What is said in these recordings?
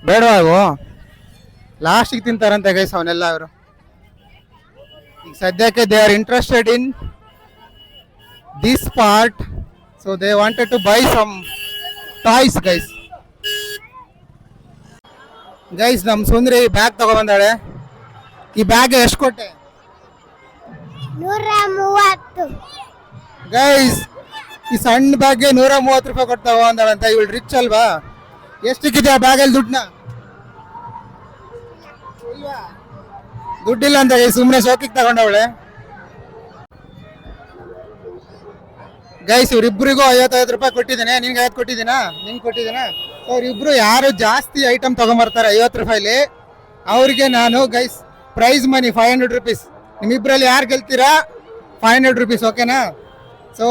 ಬೇಡವಾ ಇವು ಲಾಸ್ಟಿಗೆ ತಿಂತಾರಂತೆ ಗೈಸ್ ಅವನ್ನೆಲ್ಲ ಅವರು. ಈಗ ಸದ್ಯಕ್ಕೆ they are interested in this part, so they wanted to buy some toys guys. Guys ನಮ್ಮ ಸುಂದ್ರಿ ಬ್ಯಾಗ್ ತಗೊಬಂದಾಳೆ. ಈ ಬ್ಯಾಗ್ ಎಷ್ಟು ಕೊಟ್ಟೆ? 130. ಗೈಸ್ ಈ ಸಣ್ಣ ಬ್ಯಾಗ್ಗೆ 130 ರೂಪಾಯಿ ಕೊಟ್ಟು ತಗೊಂಡಾಳಂತ. ಇವಳು ರಿಚ್ ಅಲ್ವಾ? ಎಷ್ಟಕ್ಕಿದೆ ಆ ಬ್ಯಾಗಲ್ಲಿ ದುಡ್ಡನ್ನ? ದುಡ್ಡಿಲ್ಲ ಅಂತ ಸುಮ್ಮನೆ ಶೋಕಿಗೆ ತಗೊಂಡವಳೆ. ಗೈಸ್ ಇವ್ರಿಬ್ರಿಗೂ 50 ರೂಪಾಯಿ ಕೊಟ್ಟಿದ್ದೇನೆ. ನಿನ್ಗೆ 50 ಕೊಟ್ಟಿದ್ದೀನಾ? ನಿಂಗೆ ಕೊಟ್ಟಿದ್ದೀನಾ? ಅವ್ರಿಬ್ರು ಯಾರು ಜಾಸ್ತಿ ಐಟಮ್ ತಗೊಂಬರ್ತಾರೆ 50 ರೂಪಾಯಿಲಿ ಅವ್ರಿಗೆ ನಾನು ಗೈಸ್ ಪ್ರೈಸ್ ಮನಿ 500 ರೂಪೀಸ್. ನಿಮ್ಮಿಬ್ರಲ್ಲಿ ಯಾರು ಗೆಲ್ತೀರಾ 500 ರೂಪೀಸ್, ಓಕೆನಾ? ಸೊ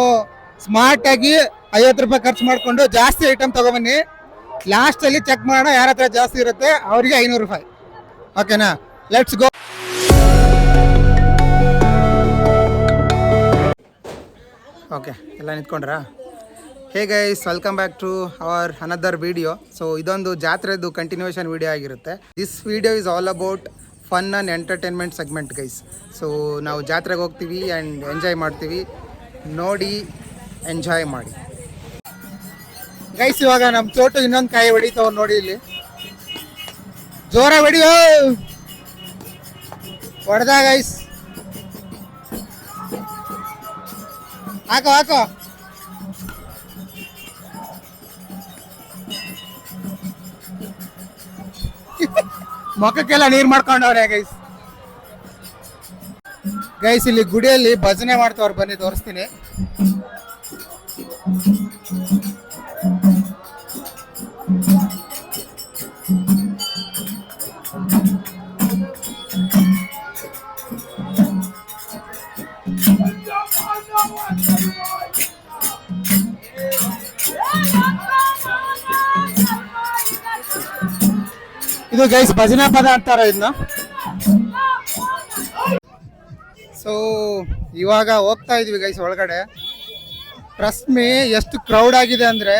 ಸ್ಮಾರ್ಟ್ ಆಗಿ 50 ರೂಪಾಯಿ ಖರ್ಚು ಮಾಡಿಕೊಂಡು ಜಾಸ್ತಿ ಐಟಮ್ ತಗೊಂಬನ್ನಿ. ಲಾಸ್ಟಲ್ಲಿ ಚೆಕ್ ಮಾಡೋಣ ಯಾರ ಹತ್ರ ಜಾಸ್ತಿ ಇರುತ್ತೆ ಅವರಿಗೆ 500 ರೂಪಾಯಿ, ಓಕೆನಾ? Let's go. ಓಕೆ, ಎಲ್ಲ ನಿಂತ್ಕೊಂಡ್ರಾ? Hey guys, welcome back to our another video. So ಇದೊಂದು ಜಾತ್ರೆದು ಕಂಟಿನ್ಯೂಷನ್ ವಿಡಿಯೋ ಆಗಿರುತ್ತೆ. This video is all about fun and entertainment segment guys. So ನಾವು ಜಾತ್ರೆಗೆ ಹೋಗ್ತೀವಿ ಆ್ಯಂಡ್ ಎಂಜಾಯ್ ಮಾಡ್ತೀವಿ. ನೋಡಿ ಎಂಜಾಯ್ ಮಾಡಿ ಗೈಸ್. ಇವಾಗ ನಮ್ಮ ಚೋಟು ಇನ್ನೊಂದು ಕಾಯಿ ಹೊಡಿತಾವ ನೋಡಿ, ಇಲ್ಲಿ ಜೋರ ಹೊಡಿಯೋ. ಹೊಡೆದ ಗೈಸ್, ಹಾಕೋ ಹಾಕೋ. ಮುಖಕ್ಕೆಲ್ಲ ನೀರು ಮಾಡ್ಕೊಂಡವ್ರೆ ಗೈಸ್. ಗೈಸ್ ಇಲ್ಲಿ ಗುಡಿಯಲ್ಲಿ ಭಜನೆ ಮಾಡ್ತವ್ರು, ಬನ್ನಿ ತೋರಿಸ್ತೀನಿ. ಇದು ಗೈಸ್ ಭಜನಾ ಪದ ಅಂತಾರ ಇದನ್ನ. ಸೊ ಇವಾಗ ಹೋಗ್ತಾ ಇದೀವಿ ಗೈಸ್ ಒಳಗಡೆ. ಟ್ರಸ್ಟ್ ಮೀ, ಎಷ್ಟು ಕ್ರೌಡ್ ಆಗಿದೆ ಅಂದರೆ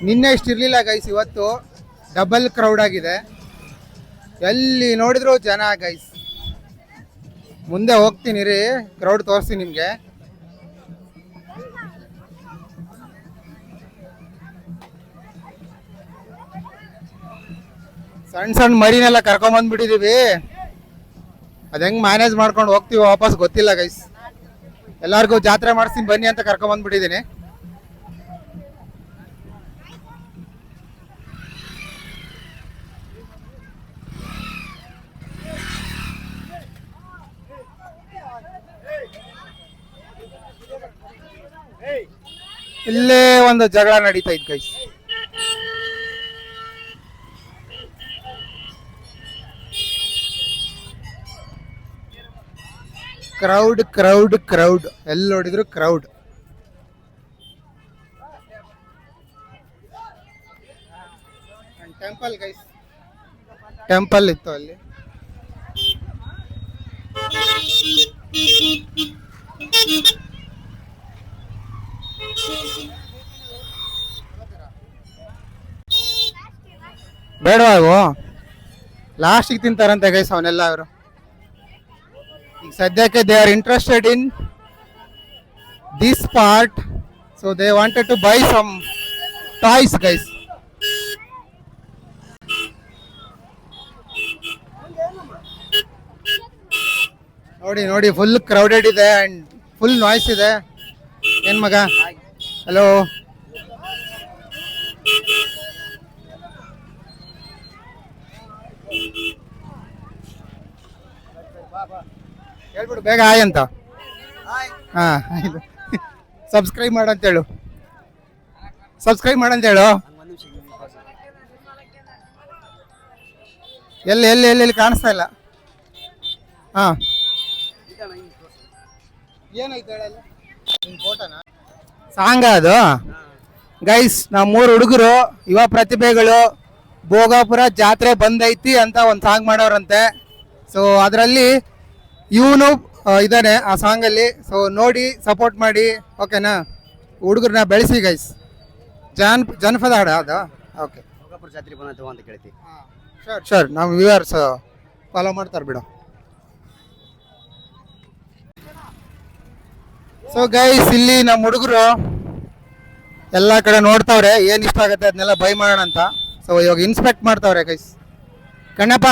ನಿನ್ನೆ ಇಷ್ಟು ಇರಲಿಲ್ಲ ಗೈಸ್, ಇವತ್ತು ಡಬಲ್ ಕ್ರೌಡ್ ಆಗಿದೆ. ಎಲ್ಲಿ ನೋಡಿದ್ರು ಜನ ಗೈಸ್. ಮುಂದೆ ಹೋಗ್ತೀನಿ ರೀ, ಕ್ರೌಡ್ ತೋರಿಸ್ತೀನಿ ನಿಮಗೆ. ಸಣ್ಣ ಸಣ್ಣ ಮರಿನೆಲ್ಲ ಕರ್ಕೊಂಬಂದ್ಬಿಟ್ಟಿದೀವಿ. ಅದು ಹೆಂಗೆ ಮ್ಯಾನೇಜ್ ಮಾಡ್ಕೊಂಡು ಹೋಗ್ತೀವಿ ವಾಪಸ್ ಗೊತ್ತಿಲ್ಲ ಗೈಸ್. ಎಲ್ಲರಿಗೂ ಜಾತ್ರೆ ಮಾಡಿಸ್ತೀನಿ ಬನ್ನಿ ಅಂತ ಕರ್ಕೊಂಬಂದ್ಬಿಟ್ಟಿದ್ದೀನಿ. ಇಲ್ಲೇ ಒಂದು ಜಗಳ ನಡೀತಾ ಇತ್ತು ಗೈಸ್. ಕ್ರೌಡ್ ಕ್ರೌಡ್ ಕ್ರೌಡ್, ಎಲ್ಲಿ ನೋಡಿದ್ರು ಕ್ರೌಡ್. ಟೆಂಪಲ್ ಗೈಸ್, ಟೆಂಪಲ್ ಇತ್ತು ಅಲ್ಲಿ. ಬೇಡವಾ ಇವು ಲಾಸ್ಟಿಗೆ ತಿಂತಾರಂತೆ ಗೈಸ್ ಅವನ್ನೆಲ್ಲ ಅವರು. ಈಗ ಸದ್ಯಕ್ಕೆ they are interested in this part, so they wanted to buy some toys guys. ನೋಡಿ ನೋಡಿ, ಫುಲ್ ಕ್ರೌಡೆಡ್ ಇದೆ ಆ್ಯಂಡ್ ಫುಲ್ ನಾಯ್ಸ್ ಇದೆ. ಏನು ಮಗ? ಹಲೋ. ಹೇಳ್ಬಿಡು ಬೇಗ ಹಾಯ್ ಅಂತ. ಹಾಂ, ಸಬ್ಸ್ಕ್ರೈಬ್ ಮಾಡಂತೇಳು, ಸಬ್ಸ್ಕ್ರೈಬ್ ಮಾಡಂತೇಳು. ಎಲ್ಲಿ ಎಲ್ಲಿ ಎಲ್ಲಿ ಎಲ್ಲಿ ಕಾಣಿಸ್ತಾ ಇಲ್ಲ. ಹಾಂ, ಏನಾಯ್ತು ಹೇಳಲ್ಲ? ನಿನ್ನ ಫೋಟೋನಾ? ಸಾಂಗ ಅದು ಗೈಸ್. ನಾವು 3 ಹುಡುಗರು ಯುವ ಪ್ರತಿಭೆಗಳು ಭೋಗಾಪುರ ಜಾತ್ರೆ ಬಂದೈತಿ ಅಂತ ಒಂದು ಸಾಂಗ್ ಮಾಡೋರಂತೆ. ಸೊ ಅದರಲ್ಲಿ ಇವನು ಇದ್ದಾನೆ ಆ ಸಾಂಗಲ್ಲಿ. ಸೊ ನೋಡಿ ಸಪೋರ್ಟ್ ಮಾಡಿ, ಓಕೆನಾ? ಹುಡುಗರನ್ನ ಬೆಳೆಸಿ ಗೈಸ್. ಜನಪದ ಹಾಡ ಅದು. ಓಕೆ, ಯಲ್ಲಾಪುರ ಜಾತ್ರೆ ಬಂದಂತ ಅಂತ ಕೇಳ್ತಿ. ಶೋರ್ ನಮ್ಮ ವ್ಯೂವರ್ಸ್ ಫಾಲೋ ಮಾಡ್ತಾರೆ ಬಿಡು. ಸೊ ಗೈಸ್ ಇಲ್ಲಿ ನಮ್ಮ ಹುಡುಗರು ಎಲ್ಲ ಕಡೆ ನೋಡ್ತಾವ್ರೆ ಏನು ಇಷ್ಟ ಆಗುತ್ತೆ ಅದನ್ನೆಲ್ಲ ಬೈ ಮಾಡೋಣ ಅಂತ. ಸೊ ಇವಾಗ ಇನ್ಸ್ಪೆಕ್ಟ್ ಮಾಡ್ತಾವ್ರೆ ಗೈಸ್. ಕಣ್ಣಪ್ಪ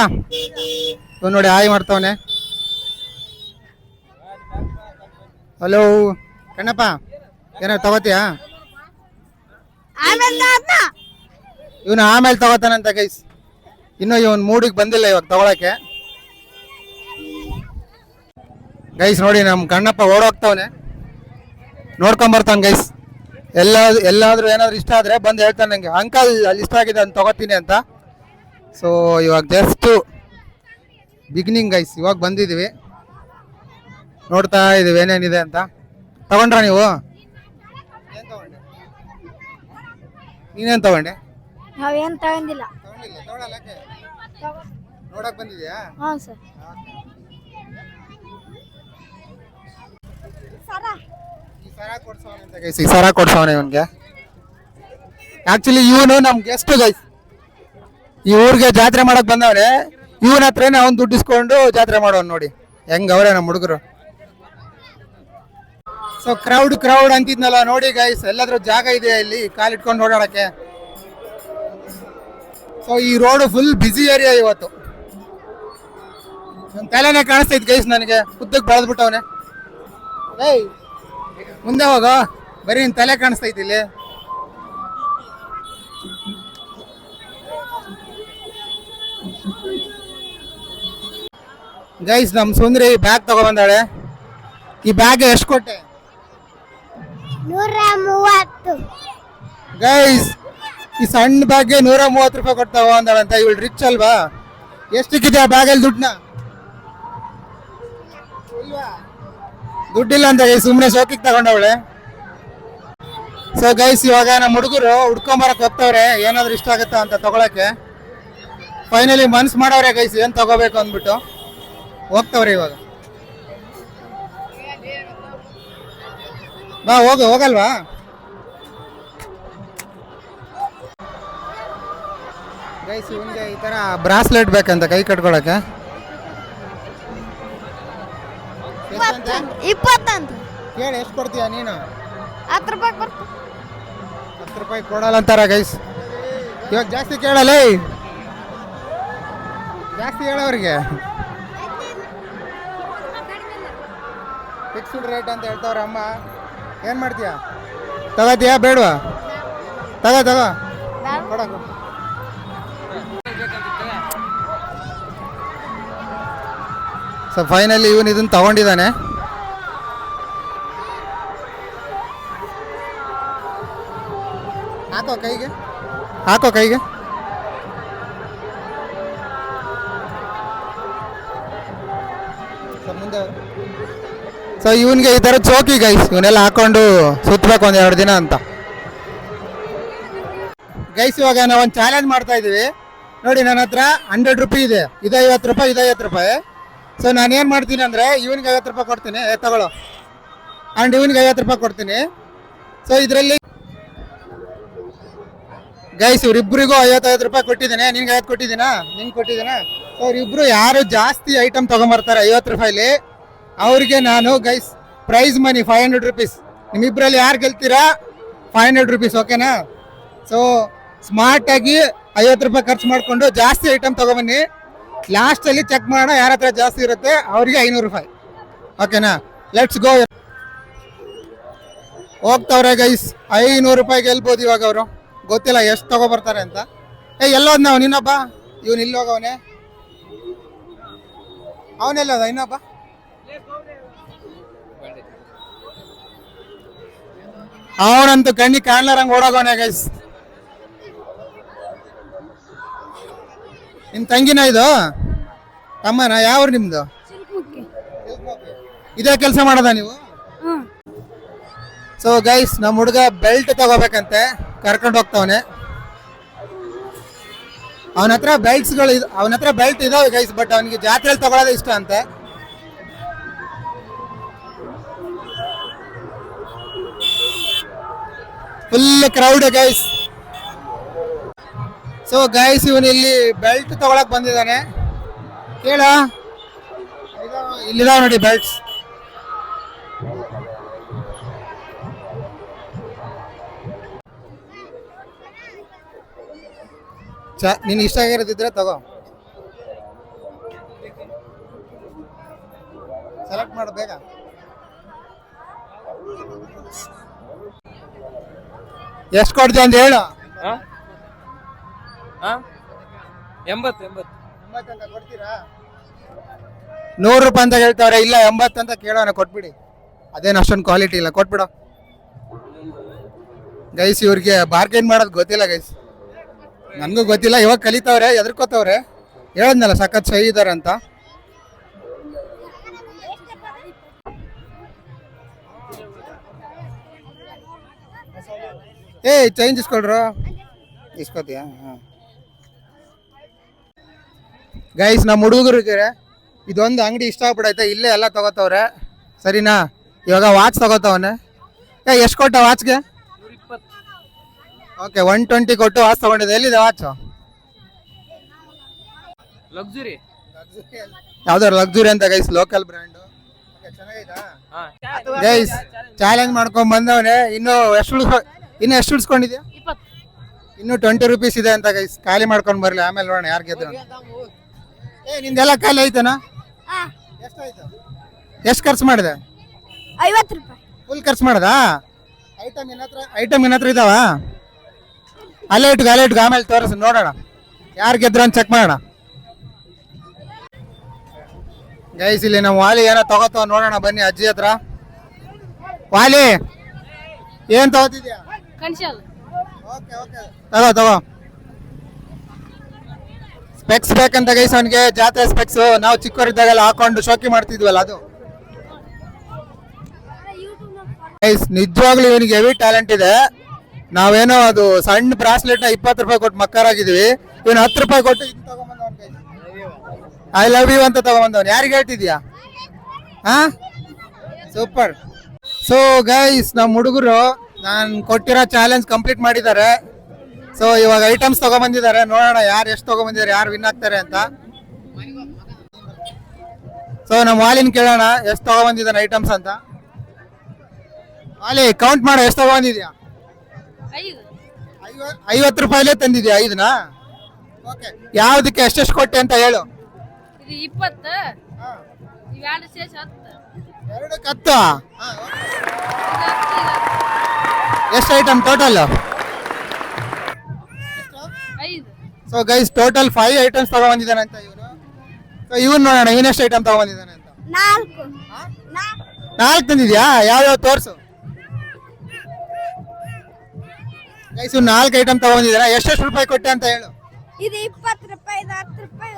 ಇವ್ ನೋಡಿ ಹಾಯ್ ಮಾಡ್ತಾವನೆ. ಹಲೋ ಕಣ್ಣಪ್ಪ ಏನಾರು ತಗೋತೀಯಾ? ಇವನು ಆಮೇಲೆ ತಗೋತಾನಂತ ಗೈಸ್. ಇನ್ನು ಇವನ್ ಮೂಡಿಗೆ ಬಂದಿಲ್ಲ ಇವಾಗ ತಗೊಳಕ್ಕೆ. ಗೈಸ್ ನೋಡಿ ನಮ್ಮ ಕಣ್ಣಪ್ಪ ಓಡೋಗ್ತಾವನೆ, ನೋಡ್ಕೊಂಬರ್ತಾನೆ ಗೈಸ್. ಎಲ್ಲಾದ್ರೂ ಏನಾದ್ರು ಇಷ್ಟ ಆದ್ರೆ ಬಂದು ಹೇಳ್ತಾನೆ ನಂಗೆ, ಅಂಕಲ್ ಅಲ್ಲಿ ಇಷ್ಟ ಆಗಿದೆ ಅಂತ ತಗೋತೀನಿ ಅಂತ. ಸೊ ಇವಾಗ ಜಸ್ಟ್ ಬಿಗಿನಿಂಗ್ ಗೈಸ್, ಇವಾಗ ಬಂದಿದ್ದೀವಿ, ನೋಡ್ತಾ ಇದೀವಿ ಏನೇನಿದೆ ಅಂತ. ತಗೊಂಡ್ರ ನೀವು? ನೀನೇನ್ ತಗೊಂಡೆ? ನಾವೇನ್ ತಗೊಂಡಿಲ್ಲ. ನೋಡಕ್ ಬಂದಿದ್ಯಾ? ಹಾ ಸರ್. ಈ ಸರ ಕೊಡ್ಸವನೆ ಇವನ್ಗೆ. ಆಕ್ಚುಲಿ ಇವನು ನಮ್ ಗೆಸ್ಟ್ ಗೈಸ್, ಈ ಊರಿಗೆ ಜಾತ್ರೆ ಮಾಡಕ್ ಬಂದವ್ರೆ. ಇವನ ಹತ್ರನೇ ಅವ್ನು ದುಡ್ಡು ಇಸ್ಕೊಂಡು ಜಾತ್ರೆ ಮಾಡೋನ್ ನೋಡಿ ಹೆಂಗ್ ಅವ್ರೆ ನಮ್ಮ ಹುಡುಗರು. ಸೊ ಕ್ರೌಡ್ ಅಂತಿದ್ನಲ್ಲ ನೋಡಿ ಗೈಸ್, ಎಲ್ಲಾದ್ರೂ ಜಾಗ ಇದೆ ಇಲ್ಲಿ ಕಾಲಿಟ್ಕೊಂಡು ಓಡಾಡಕ್ಕೆ. ಸೊ ಈ ರೋಡ್ ಫುಲ್ ಬಿಸಿ ಏರಿಯಾ ಇವತ್ತು. ನನ್ನ ತಲೆನೇ ಕಾಣಿಸ್ತೈತಿ ಗೈಸ್ ನನಗೆ, ಉದ್ದಕ್ಕೆ ಬೆಳೆದ್ಬಿಟ್ಟವನೆ. ಏಯ್ ಮುಂದೆ ಹೋಗೋ, ಬರೀ ನಿನ್ ತಲೆ ಕಾಣಿಸ್ತೈತಿ ಇಲ್ಲಿ. ಗೈಸ್ ನಮ್ ಸುಂದ್ರಿ ಬ್ಯಾಗ್ ತಗೊಬಂದಾಳೆ. ಈ ಬ್ಯಾಗ್ ಎಷ್ಟು ಕೊಟ್ಟೆ? 130. ಗೈಸ್ ಈ ಸಣ್ಣ ಬ್ಯಾಗ್ಗೆ 130 ರೂಪಾಯಿ ಕೊಡ್ತಾವ ಅಂದಾಳಂತ. ಇವಳು ರಿಚ್ ಅಲ್ವಾ? ಎಷ್ಟಕ್ಕಿದೆ ಆ ಬ್ಯಾಗಲ್ಲಿ ದುಡ್ಡನ್ನ? ದುಡ್ಡಿಲ್ಲ ಅಂತ ಗೈಸ್, ಸುಮ್ಮನೆ ಶೋಕಿಗೆ ತಗೊಂಡವಳೆ. ಸೊ ಗೈಸ್ ಇವಾಗ ನಮ್ಮ ಹುಡುಗರು ಹುಡ್ಕೊಂಬರಕ್ ಹೋಗ್ತವ್ರೆ, ಏನಾದ್ರು ಇಷ್ಟ ಆಗುತ್ತಾ ಅಂತ ತಗೊಳಕ್ಕೆ. ಫೈನಲಿ ಮನ್ಸ್ ಮಾಡವ್ರೆ ಗೈಸ್, ಏನ್ ತಗೋಬೇಕು ಅಂದ್ಬಿಟ್ಟು ಹೋಗ್ತವ್ರೆ ಇವಾಗ. ಬಾ ಹೋಗಲ್ವಾ? ಗೈಸ್ ಇವನ್ಗೆ ಈ ತರ ಬ್ರಾಸ್ಲೆಟ್ ಬೇಕಂತ ಕೈ ಕಟ್ಕೊಳಕ್ಕೆ. 20 ಅಂತ ಕೇಳಿ ಎಷ್ಟು ಕೊಡ್ತೀಯ ನೀನು? 10 ರೂಪಾಯಿ ಕೊಡ್ತು. 10 ರೂಪಾಯಿ ಕೊಡಲ್ಲ ಅಂತಾರ ಗೈಸ್. ಇವಾಗ ಜಾಸ್ತಿ ಕೇಳಲ್ಲ, ಜಾಸ್ತಿ ಹೇಳೋರಿಗೆ. ಫಿಕ್ಸ್ಡ್ ರೇಟ್ ಅಂತ ಹೇಳ್ತಾವ್ರ ಅಮ್ಮ. ಏನ್ ಮಾಡ್ತೀಯ? ತಗೋತೀಯಾ ಬೇಡವಾ? ತಗೋ ಕೊಡಕು. ಸೊ ಫೈನಲಿ ಇವನು ಇದನ್ನ ತಗೊಂಡಿದ್ದಾನೆ. ಹಾಕೋ ಕೈಗೆ. ಸೊ ಇವನ್ಗೆ ಈ ತರ ಚೌಕಿ ಗೈಸ್, ಇವನ್ನೆಲ್ಲ ಹಾಕೊಂಡು ಸುತ್ತಬೇಕು ಒಂದ್ 2 ದಿನ ಅಂತ ಗೈಸ್. ಇವಾಗ ನಾವು ಒಂದು ಚಾಲೆಂಜ್ ಮಾಡ್ತಾ ಇದೀವಿ ನೋಡಿ. ನನ್ನ ಹತ್ರ 100 ರೂಪಾಯಿ ಇದೆ, ಇದು 50 ರೂಪಾಯಿ, ಇದು 50 ರೂಪಾಯಿ. ಸೊ ನಾನು ಏನು ಮಾಡ್ತೀನಿ ಅಂದರೆ ಇವನಿಗೆ 50 ರೂಪಾಯಿ ಕೊಡ್ತೀನಿ, ತಗೊಳ್ಳೋ. ಆ್ಯಂಡ್ ಇವನಿಗೆ 50 ರೂಪಾಯಿ ಕೊಡ್ತೀನಿ. ಸೊ ಇದರಲ್ಲಿ ಗೈಸ್ ಇವ್ರಿಬ್ರಿಗೂ 50 ರೂಪಾಯಿ ಕೊಟ್ಟಿದ್ದೇನೆ. ನಿನ್ಗೆ 50 ಕೊಟ್ಟಿದ್ದೀನಾ? ನಿನ್ಗೆ ಕೊಟ್ಟಿದ್ದೀನಾ? ಸೊ ಇವ್ರಿಬ್ರು ಯಾರು ಜಾಸ್ತಿ ಐಟಮ್ ತೊಗೊಂಬರ್ತಾರೆ 50 ರೂಪಾಯಿಲಿ, ಅವ್ರಿಗೆ ನಾನು ಗೈಸ್ ಪ್ರೈಸ್ ಮನಿ 500 ರೂಪೀಸ್. ನಿಮ್ಮಿಬ್ಬರಲ್ಲಿ ಯಾರು ಗೆಲ್ತೀರಾ 500 ರೂಪೀಸ್, ಓಕೆನಾ? ಸೊ ಸ್ಮಾರ್ಟಾಗಿ 50 ರೂಪಾಯಿ ಖರ್ಚು ಮಾಡಿಕೊಂಡು ಜಾಸ್ತಿ ಐಟಮ್ ತೊಗೊಬನ್ನಿ. ಲಾಸ್ಟಲ್ಲಿ ಚೆಕ್ ಮಾಡೋಣ ಯಾರ ಹತ್ರ ಜಾಸ್ತಿ ಇರುತ್ತೆ, ಅವರಿಗೆ 500 ರೂಪಾಯಿ, ಓಕೆನಾ? Let's go. ಹೋಗ್ತವ್ರೆ ಗೈಸ್, 500 ರೂಪಾಯಿ ಗೆಲ್ಬೋದು ಇವಾಗ ಅವರು. ಗೊತ್ತಿಲ್ಲ ಎಷ್ಟು ತಗೊಬರ್ತಾರೆ ಅಂತ. ಎಲ್ಲೋದ್ ನಾವು? ನಿನ್ನೊಬ್ಬ ಇವನು ಇಲ್ಲಿ ಹೋಗವನೆ, ಅವನೆಲ್ಲೋದ ಇನ್ನೊಬ್ಬ? ಅವನಂತೂ ಕಣ್ಣಿ ಕಾಣ್ಲಾರಂಗ್ ಓಡೋಗವನೆ ಗೈಸ್. ನಿಮ್ ತಂಗಿನ ಇದು? ತಮ್ಮನ? ಯಾವ್ರು ನಿಮ್ದು? ಇದೇ ಕೆಲಸ ಮಾಡದ ನೀವು? ಸೊ ಗೈಸ್ ನಮ್ಮ ಹುಡುಗ ಬೆಲ್ಟ್ ತಗೋಬೇಕಂತೆ, ಕರ್ಕೊಂಡು ಹೋಗ್ತಾವನೆ. ಅವನ ಹತ್ರ ಬೆಲ್ಟ್ ಇದಾವೆ ಗೈಸ್, ಬಟ್ ಅವನಿಗೆ ಜಾತ್ರೆಯಲ್ಲಿ ತಗೊಳ್ಳೋದೇ ಇಷ್ಟ ಅಂತೆ. Full crowd guys. So guys ಇವನು ಇಲ್ಲಿ ಬೆಲ್ಟ್ ತಗೊಳಕ್ ಬಂದಿದ್ದಾನೆ. ಕೇಳ ಇಲ್ಲಿದಾವ ನೋಡಿ ಬೆಲ್ಟ್ಸ್. ನಿನ್ ಇಷ್ಟ ಆಗಿರೋದಿದ್ರೆ ತಗೋ, ಸೆಲೆಕ್ಟ್ ಮಾಡು ಬೇಗ. ಎಷ್ಟು ಕೊಡ್ತೀಯ ಅಂತ ಹೇಳು. 80 ಅಂತ ಕೊಡ್ತೀರಾ? 100 ರೂಪಾಯಿ ಅಂತ ಹೇಳ್ತಾವ್ರೆ. ಇಲ್ಲ 80 ಅಂತ ಕೇಳೋಣ, ಕೊಟ್ಬಿಡಿ. ಅದೇನು ಅಷ್ಟೊಂದು ಕ್ವಾಲಿಟಿ ಇಲ್ಲ, ಕೊಟ್ಬಿಡು ಗೈಸ್. ಇವ್ರಿಗೆ ಬಾರ್ಗೇನ್ ಮಾಡೋದು ಗೊತ್ತಿಲ್ಲ ಗೈಸ್, ನನಗೂ ಗೊತ್ತಿಲ್ಲ. ಇವಾಗ ಕಲಿತವ್ರೆ, ಎದ್ರಕೋತವ್ರೆ. ಹೇಳದ್ನಲ್ಲ ಸಖತ್ ಸೈ ಇದಾರೆ ಅಂತ. ಚೇಂಜ್ ಇಸ್ಕೊಳ್ರು. ಇಸ್ಕೋತೀಯಾ? ಹಾಂ ಗೈಸ್, ನಮ್ಮ ಹುಡುಗರಿಗೆ ಇದೊಂದು ಅಂಗಡಿ ಇಷ್ಟ ಆಗ್ಬಿಡೈತೆ, ಇಲ್ಲೇ ಎಲ್ಲ ತಗೋತವ್ರೆ. ಸರಿನಾ? ಇವಾಗ ವಾಚ್ ತಗೋತವನೆ. ಎಷ್ಟು ಕೊಟ್ಟ ವಾಚ್ಗೆ? 120. ಓಕೆ, 120 ಕೊಟ್ಟು ವಾಚ್ ತಗೊಂಡಿದ್ದೆ. ಎಲ್ಲಿದೆ ವಾಚು? ಲಕ್ಸುರಿ. ಯಾವ್ದಾರು ಲಕ್ಸುರಿ ಅಂತ guys, local brand. Guys challenge ಮಾಡ್ಕೊಂಡ್ ಬಂದವನೆ. ಇನ್ನು ಎಷ್ಟು ಉಳಿಸ್ಕೊಂಡಿದ್ಯಾ? ಇನ್ನು 20 ರೂಪೀಸ್ ಇದೆ ಅಂತ ಗೈಸ್. ಖಾಲಿ ಮಾಡ್ಕೊಂಡ್ ಬರ್ಲಿ, ಆಮೇಲೆ ನೋಡೋಣ ಯಾರು ಗೆದ್ರು. ನಿಂದೆಲ್ಲ ಖಾಲಿ ಆಯ್ತಾನ? ಎಷ್ಟಾಯ್ತು? ಎಷ್ಟು ಖರ್ಚು ಮಾಡಿದೆ? 50 ರೂಪಾಯಿ. ಫುಲ್ ಖರ್ಚು ಮಾಡ್ದಾ? ಐಟಮ್ ಏನಾತ್ರ ಇದಾವ? ಅಲ್ಲೇ ಇಟ್ಕೊ ಆಮೇಲೆ ತೋರಿಸ್, ನೋಡೋಣ ಯಾರು ಗೆದ್ರು ಅಂತ ಚೆಕ್ ಮಾಡೋಣ. ಗೈಸ್ ಇಲ್ಲಿ ನಮ್ಮ ವಾಲಿ ಏನೋ ತಗೋತಾವ, ನೋಡೋಣ ಬನ್ನಿ ಅಜ್ಜಿ ಹತ್ರ. ವಾಲಿ ಏನ್ ತಗೋತಿದ್ಯಾ? ತಗೋ ಸ್ಪೆಕ್ಸ್ ಬೇಕಂತ ಗೈಸ್ ಅವನಿಗೆ. ಜಾತ್ರೆ ಸ್ಪೆಕ್ಸ್ ನಾವು ಚಿಕ್ಕವರಿದ್ದಾಗೆಲ್ಲ ಹಾಕೊಂಡು ಶೋಕಿ ಮಾಡ್ತಿದ್ವಲ್ಲ ಅದು. ಗೈಸ್ ನಿಜವಾಗ್ಲೂ ಇವನಿಗೆ ಹೆವಿ ಟ್ಯಾಲೆಂಟ್ ಇದೆ. ನಾವೇನೋ ಅದು ಸಣ್ಣ ಬ್ರಾಸ್ಲೆಟ್ ನ 20 ರೂಪಾಯಿ ಕೊಟ್ಟು ಮಕ್ಕರಾಗಿದ್ವಿ. ಇವನು 10 ರೂಪಾಯಿ ಕೊಟ್ಟು ಐ ಲವ್ ಯು ಅಂತ ತಗೊಂಬಂದವನು. ಯಾರಿಗೆ ಹೇಳ್ತಿದ್ಯಾ? ಹಾ, ಸೂಪರ್. ಸೊ ಗೈಸ್ ನಮ್ಮ ಹುಡುಗರು ನಾನು ಕೊಟ್ಟಿರೋ ಚಾಲೆಂಜ್ ಕಂಪ್ಲೀಟ್ ಮಾಡಿದ್ದಾರೆ. ಸೊ ಇವಾಗ ಐಟಮ್ಸ್ ತಗೊಂಬಂದಿದ್ದಾರೆ. ನೋಡೋಣ ಯಾರು ಎಷ್ಟು ತಗೊಂಬಂದಿದ್ದಾರೆ, ಯಾರು ವಿನ್ ಆಗ್ತಾರೆ ಅಂತ. ಸೊ ನಮ್ಮ ವಾಲಿನ ಕೇಳೋಣ ಎಷ್ಟು ತಗೊಂಬಂದಿದ್ದಾನೆ ಐಟಮ್ಸ್ ಅಂತ. ವಾಲಿ ಕೌಂಟ್ ಮಾಡು, ಎಷ್ಟು ತಗೊಂಡಿದ್ಯಾ? 50 ರೂಪಾಯಿಲೇ ತಂದಿದ್ಯಾ 5ನ? ಓಕೆ, ಯಾವ್ದಕ್ಕೆ ಎಷ್ಟೆಷ್ಟು ಕೊಟ್ಟೆ ಅಂತ ಹೇಳು. 20. 2 10. ಎಷ್ಟು item total? So guys total 5 items ತಗೊಂಡಿದ್ದಾನೆ ಅಂತ ಇವನು. ಸೊ ಇವನ್ ನೋಡೋಣ ಇವನೆಷ್ಟು ಐಟಮ್ ತಗೊಂಡಿದ್ದಾನೆ ಅಂತ. 4 ತಂದಿದ್ಯಾ? ಯಾವ್ಯಾವ ತೋರ್ಸು ಗೈಸ್. 4 ಐಟಮ್ ತಗೊಂಡಿದ್ದಾನೆ. ಎಷ್ಟೆಷ್ಟು ರೂಪಾಯಿ ಕೊಟ್ಟೆ ಅಂತ ಹೇಳು. ಇದು 20 ರೂಪಾಯಿ, 10 ರೂಪಾಯಿ.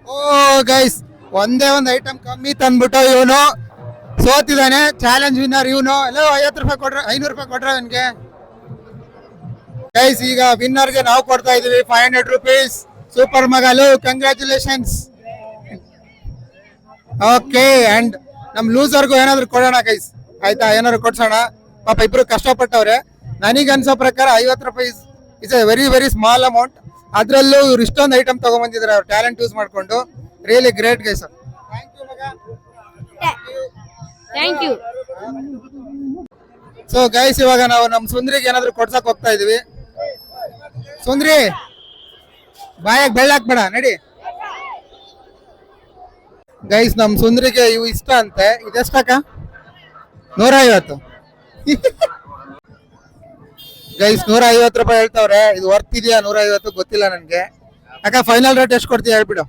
ಓ ಗೈಸ್ ಒಂದೇ ಒಂದು ಐಟಮ್ ಕಮ್ಮಿ ತಂದ್ಬಿಟ್ಟು ಇವನು ಸೋತಿದ್ದಾನೆ. ಚಾಲೆಂಜ್ ವಿನ್ನರ್ ಇವನು. ಎಲ್ಲ 50 ರೂಪಾಯಿ ಕೊಟ್ರೆ 500 ರೂಪಾಯಿ ಕೊಟ್ರೆ ಅವನಿಗೆ. ಗೈಸ್ ಈಗ ವಿನ್ನರ್ಗೆ ನಾವು ಕೊಡ್ತಾ ಇದೀವಿ 500 ರೂಪೀಸ್. ಸೂಪರ್ ಮಗಲು, ಕಂಗ್ರ್ಯಾಚುಲೇಷನ್ಸ್. ಓಕೆ, ಅಂಡ್ ನಮ್ ಲೂಸರ್ಗೂ ಏನಾದ್ರು ಕೊಡೋಣ ಗೈಸ್, ಆಯ್ತಾ? ಏನಾದ್ರು ಕೊಡ್ಸೋಣ. ಪಾಪ ಇಬ್ರು ಕಷ್ಟಪಟ್ಟವ್ರೆ. ನನಗೆ ಅನ್ಸೋ ಪ್ರಕಾರ 50 ರೂಪಾಯಿ is a very very small amount. ಅದ್ರಲ್ಲೂ ಇವ್ರು ಇಷ್ಟೊಂದು ಐಟಮ್ ತಗೊಂಡ್ಬಂದಿದ್ದಾರೆ ಅವ್ರ ಟ್ಯಾಲೆಂಟ್ ಯೂಸ್ ಮಾಡ್ಕೊಂಡು. Really great guys. Thank you. So guys ಇವಾಗ ನಾವು ನಮ್ ಸುಂದ್ರಿಗೆ ಏನಾದ್ರು ಕೊಡ್ಸಕ್ ಹೋಗ್ತಾ ಇದೀವಿ. ಸುಂದ್ರಿ ಬಾಯಾಗ ಬೆಳ್ಳಾಕ್ಬೇಡ, ನಡಿ. ಗೈಸ್ ನಮ್ ಸುಂದ್ರಿಗೆ ಇವು ಇಷ್ಟ ಅಂತೆ. ಇದೆಷ್ಟಕ್ಕ? 150. ಗೈಸ್ 150 ರೂಪಾಯಿ ಹೇಳ್ತಾವ್ರೆ. ಇದು ವರ್ತ್ ಇದೆಯಾ 150 ಗೊತ್ತಿಲ್ಲ ನನ್ಗೆ. ಅಕ್ಕ ಫೈನಲ್ ರೇಟ್ ಎಷ್ಟು ಕೊಡ್ತೀಯ ಹೇಳ್ಬಿಡು.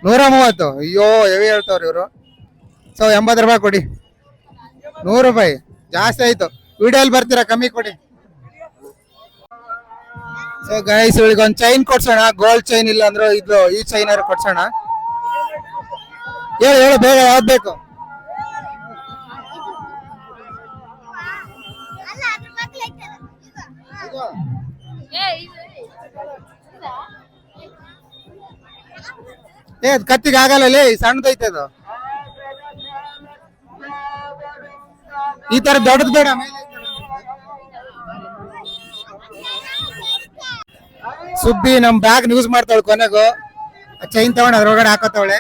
130. ಅಯ್ಯೋ ಹೆವಿ ಹೇಳ್ತಾವ್ರಿ ಇವರು. ಸೊ 80 ರೂಪಾಯಿ ಕೊಡಿ. 100 ರೂಪಾಯಿ ಜಾಸ್ತಿ ಆಯ್ತು. ವಿಡಿಯೋಲಿ ಬರ್ತೀರಾ, ಕಮ್ಮಿ ಕೊಡಿ. ಸೊ ಗೈಸ್ ಇವಳಿಗೆ ಒಂದು ಚೈನ್ ಕೊಡ್ಸೋಣ. ಗೋಲ್ಡ್ ಚೈನ್ ಇಲ್ಲ ಅಂದ್ರೆ ಇದು ಈ ಚೈನ್ ಕೊಡ್ಸೋಣ. ಹೇಳು ಬೇಗ, ಯಾವ್ದು ಬೇಕು? ಕತ್ತಿಗೆ ಆಗಲ್ಲ, ಸಣ್ಣದೈತೆ ಅದು. ಈ ತರ ದೊಡ್ಡದು ಬೇಡ. ಸುಬ್ಬಿ ನಮ್ ಬ್ಯಾಗ್ ಯೂಸ್ ಮಾಡ್ತಾಳೆ ಕೊನೆಗೂ ಚೈನ್ ತಗೊಂಡು ಅದ್ರೊಳಗಡೆ ಹಾಕೋತಾವಳೆ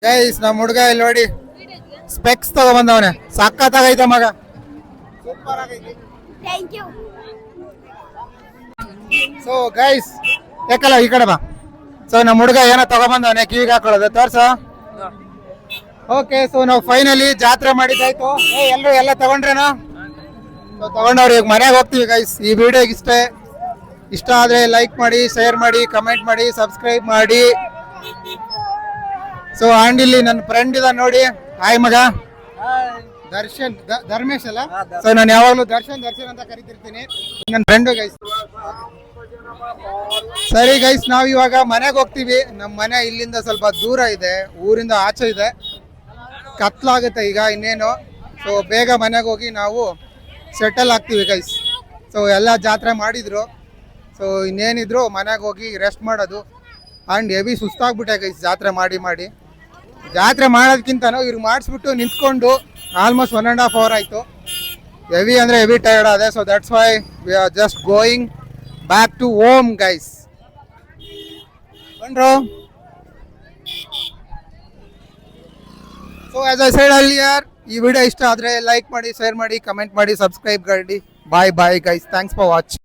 ಗೈಸ್ ನಮ್ ಹುಡುಗ ಇಲ್ಲಿ ನೋಡಿ ಸ್ಪೆಕ್ಸ್ ತಗೊಬಂದವನೆ ಸಕ್ಕತ್ತಾಗೈತೆ ಮಗ ಸೂಪರ್ ಆಗೈತೆ ಥ್ಯಾಂಕ್ ಯು ಸೊ ಗೈಸ್ ಯಾಕಲ್ಲ ಈ ಕಡೆ ಬಾ ಸೊ ನಮ್ಮ ಹುಡುಗ ಏನೋ ತಗೊಬಂದವನೆ ಕಿವಿಗೆ ಹಾಕೊಳ್ಳೋದು ತೋರ್ಸ ಓಕೆ ಸೊ ನಾವು ಫೈನಲಿ ಜಾತ್ರೆ ಮಾಡಿದ್ದಾಯ್ತು ಎಲ್ರು ಎಲ್ಲ ತಗೊಂಡ್ರೇನೋ ಸೊ ತಗೊಂಡವ್ರು ಈಗ ಮನೆಗೆ ಹೋಗ್ತೀವಿ ಗೈಸ್ ಈ ವಿಡಿಯೋಗೆ ಇಷ್ಟ ಆದ್ರೆ ಲೈಕ್ ಮಾಡಿ ಶೇರ್ ಮಾಡಿ ಕಮೆಂಟ್ ಮಾಡಿ ಸಬ್ಸ್ಕ್ರೈಬ್ ಮಾಡಿ ಸೊ ಆಂಡ್ ಇಲ್ಲಿ ನನ್ನ ಫ್ರೆಂಡ್ ಇದ ನೋಡಿ ಹಾಯ್ ಮಗ ದರ್ಶನ್ ಧರ್ಮೇಶ್ ಅಲ್ಲ ಸೊ ನಾನು ಯಾವಾಗಲೂ ದರ್ಶನ್ ಅಂತ ಕರಿತಿರ್ತೀನಿ ನನ್ನ ಫ್ರೆಂಡು ಗೈಸ್ ಸರಿ ಗೈಸ್ ನಾವ್ ಇವಾಗ ಮನೆಗೆ ಹೋಗ್ತೀವಿ ನಮ್ಮ ಮನೆ ಇಲ್ಲಿಂದ ಸ್ವಲ್ಪ ದೂರ ಇದೆ ಊರಿಂದ ಆಚೆ ಇದೆ ಕತ್ಲಾಗುತ್ತೆ ಈಗ ಇನ್ನೇನು ಸೊ ಬೇಗ ಮನೆಗೆ ಹೋಗಿ ನಾವು ಸೆಟಲ್ ಆಗ್ತೀವಿ ಗೈಸ್ ಸೊ ಎಲ್ಲ ಜಾತ್ರೆ ಮಾಡಿದ್ರು ಸೊ ಇನ್ನೇನಿದ್ರು ಮನೆಗೆ ಹೋಗಿ ರೆಸ್ಟ್ ಮಾಡೋದು ಆ್ಯಂಡ್ ಹೆವಿ ಸುಸ್ತಾಗ್ಬಿಟ್ಟೆ ಗೈಸ್ ಜಾತ್ರೆ ಮಾಡಿ ಜಾತ್ರೆ ಮಾಡೋದಕ್ಕಿಂತನೂ ಇವ್ರು ಮಾಡಿಸ್ಬಿಟ್ಟು ನಿಂತ್ಕೊಂಡು ಆಲ್ಮೋಸ್ಟ್ 1.5 hour ಆಯಿತು ಹೆವಿ ಅಂದರೆ ಹೆವಿ ಟೈರ್ಡ್ ಆದೆ so that's why we are just going back to home guys ಬಂದ್ರು so as I said earlier ಈ ವಿಡಿಯೋ ಇಷ್ಟ ಆದರೆ ಲೈಕ್ ಮಾಡಿ ಶೇರ್ ಮಾಡಿ ಕಮೆಂಟ್ ಮಾಡಿ ಸಬ್ಸ್ಕ್ರೈಬ್ ಮಾಡಿ bye guys thanks for watch